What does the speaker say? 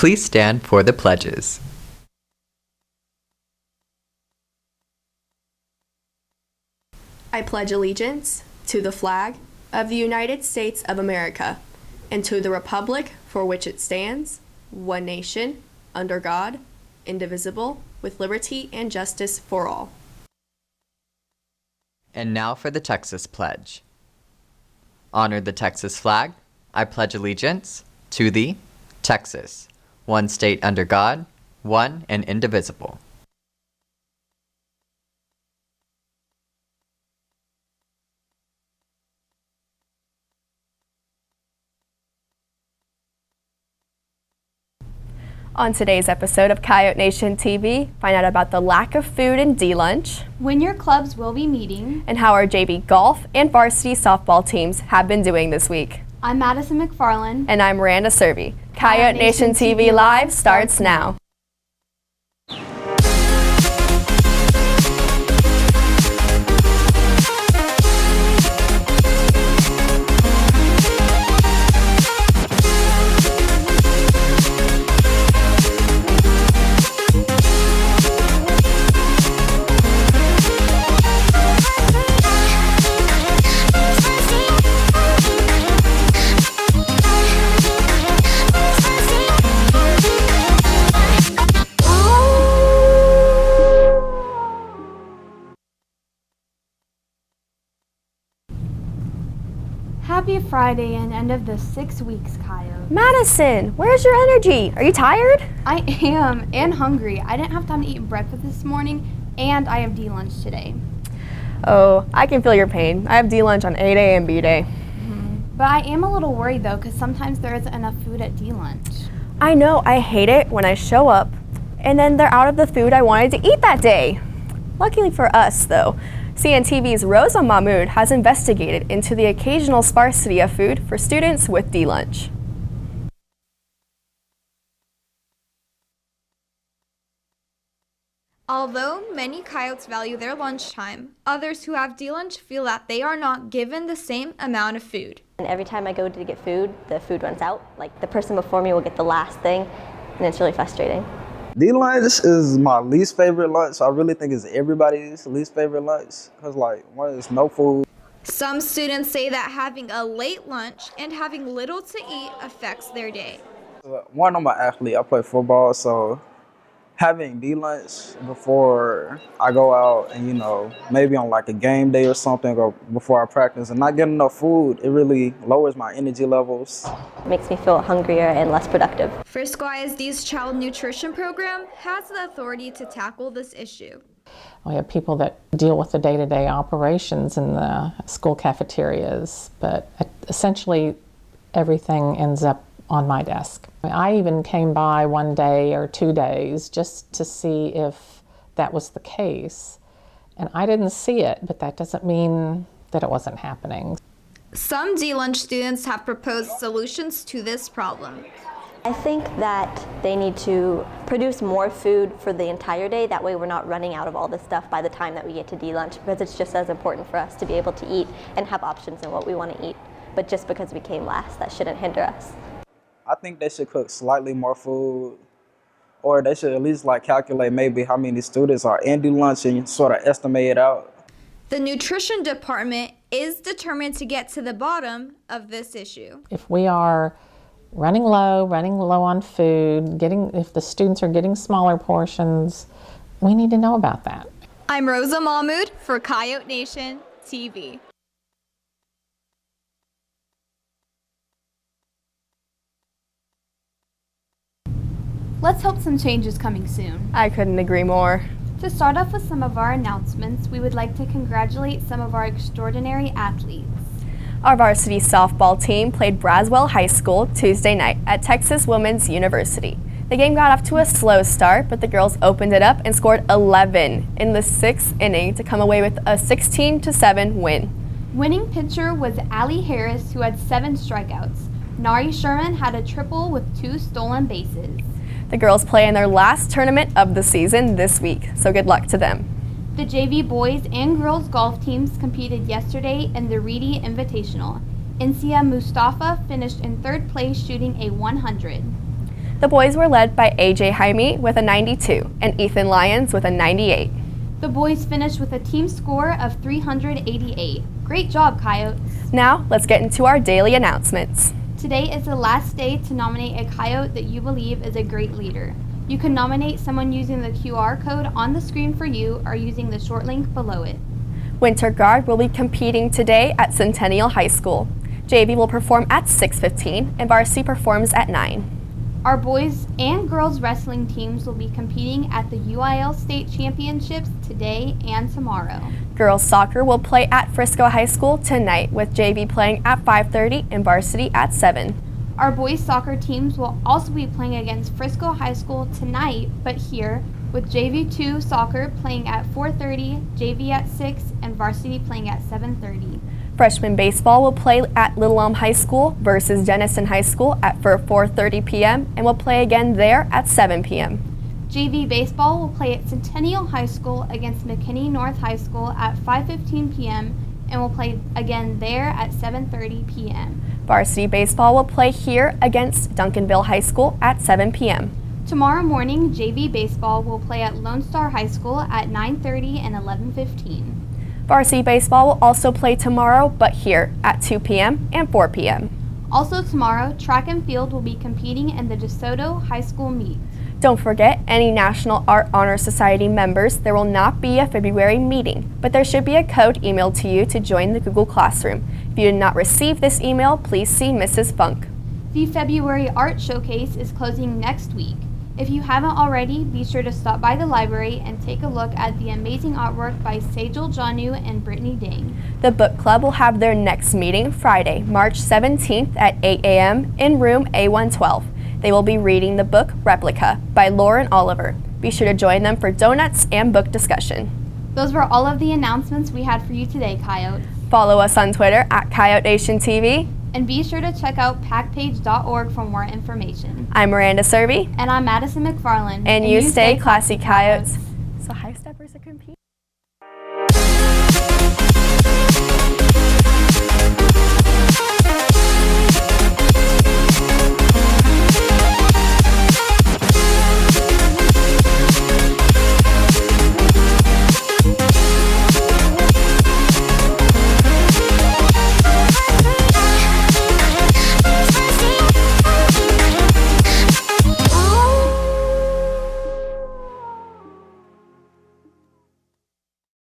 Please stand for the pledges. I pledge allegiance to the flag of the United States of America and to the republic for which it stands, one nation, under God, indivisible, with liberty and justice for all. And now for the Texas Pledge. Honor the Texas flag. I pledge allegiance to the Texas, one state under God, one and indivisible. On today's episode of Coyote Nation TV, find out about the lack of food in D-Lunch, when your clubs will be meeting, and how our JV golf and varsity softball teams have been doing this week. I'm Madison McFarland. And I'm Miranda Serby. Coyote Nation TV Live starts now. Happy Friday and end of the 6 weeks, Coyote. Madison, where's your energy? Are you tired? I am, and hungry. I didn't have time to eat breakfast this morning, and I have D-Lunch today. Oh, I can feel your pain. I have D-Lunch on 8 a.m. B-Day. But I am a little worried, though, because sometimes there isn't enough food at D-Lunch. I know, I hate it when I show up, and then they're out of the food I wanted to eat that day. Luckily for us, though, CNTV's Rosa Mahmood has investigated into the occasional scarcity of food for students with D-Lunch. Although many coyotes value their lunchtime, others who have D-Lunch feel that they are not given the same amount of food. And every time I go to get food, the food runs out. Like the person before me will get the last thing, and it's really frustrating. D-Lunch is my least favorite lunch. I really think it's everybody's least favorite lunch because, like, one, there's no food. Some students say that having a late lunch and having little to eat affects their day. One, I'm an athlete. I play football, so having D-Lunch before I go out and, maybe on like a game day or something or before I practice and not getting enough food, it really lowers my energy levels. It makes me feel hungrier and less productive. Frisco ISD's Child Nutrition Program has the authority to tackle this issue. We have people that deal with the day-to-day operations in the school cafeterias, but essentially everything ends up on my desk. I even came by one day or 2 days just to see if that was the case. And I didn't see it, but that doesn't mean that it wasn't happening. Some D-Lunch students have proposed solutions to this problem. I think that they need to produce more food for the entire day. That way we're not running out of all this stuff by the time that we get to D-Lunch, because it's just as important for us to be able to eat and have options in what we want to eat. But just because we came last, that shouldn't hinder us. I think they should cook slightly more food, or they should at least calculate maybe how many students are in D-Lunch and sort of estimate it out. The nutrition department is determined to get to the bottom of this issue. If we are running low on food, if the students are getting smaller portions, we need to know about that. I'm Rosa Mahmood for Coyote Nation TV. Let's hope some change is coming soon. I couldn't agree more. To start off with some of our announcements, we would like to congratulate some of our extraordinary athletes. Our varsity softball team played Braswell High School Tuesday night at Texas Women's University. The game got off to a slow start, but the girls opened it up and scored 11 in the 6th inning to come away with a 16-7 win. Winning pitcher was Allie Harris, who had 7 strikeouts. Nari Sherman had a triple with 2 stolen bases. The girls play in their last tournament of the season this week, so good luck to them. The JV boys and girls golf teams competed yesterday in the Reedy Invitational. Insia Mustafa finished in 3rd place shooting a 100. The boys were led by AJ Jaime with a 92 and Ethan Lyons with a 98. The boys finished with a team score of 388. Great job, Coyotes. Now, let's get into our daily announcements. Today is the last day to nominate a Coyote that you believe is a great leader. You can nominate someone using the QR code on the screen for you or using the short link below it. Winter Guard will be competing today at Centennial High School. JV will perform at 6:15 and varsity performs at 9. Our boys and girls wrestling teams will be competing at the UIL State Championships today and tomorrow. Girls soccer will play at Frisco High School tonight with JV playing at 5:30 and varsity at 7. Our boys soccer teams will also be playing against Frisco High School tonight, but here, with JV2 soccer playing at 4:30, JV at 6, and varsity playing at 7:30. Freshman baseball will play at Little Elm High School versus Denison High School at 4:30 p.m. and will play again there at 7 p.m. JV baseball will play at Centennial High School against McKinney North High School at 5:15 p.m. and will play again there at 7:30 p.m. Varsity baseball will play here against Duncanville High School at 7 p.m. Tomorrow morning, JV baseball will play at Lone Star High School at 9:30 and 11:15. Varsity baseball will also play tomorrow, but here at 2 p.m. and 4 p.m. Also tomorrow, track and field will be competing in the DeSoto High School meet. Don't forget, any National Art Honor Society members, there will not be a February meeting, but there should be a code emailed to you to join the Google Classroom. If you did not receive this email, please see Mrs. Funk. The February Art Showcase is closing next week. If you haven't already, be sure to stop by the library and take a look at the amazing artwork by Sejal Janu and Brittany Dang. The book club will have their next meeting Friday, March 17th at 8 a.m. in room A112. They will be reading the book Replica by Lauren Oliver. Be sure to join them for donuts and book discussion. Those were all of the announcements we had for you today, Coyotes. Follow us on Twitter at Coyote Nation TV. And be sure to check out packpage.org for more information. I'm Miranda Serby. And I'm Madison McFarland. And you stay classy, Coyotes. So high steppers are competing.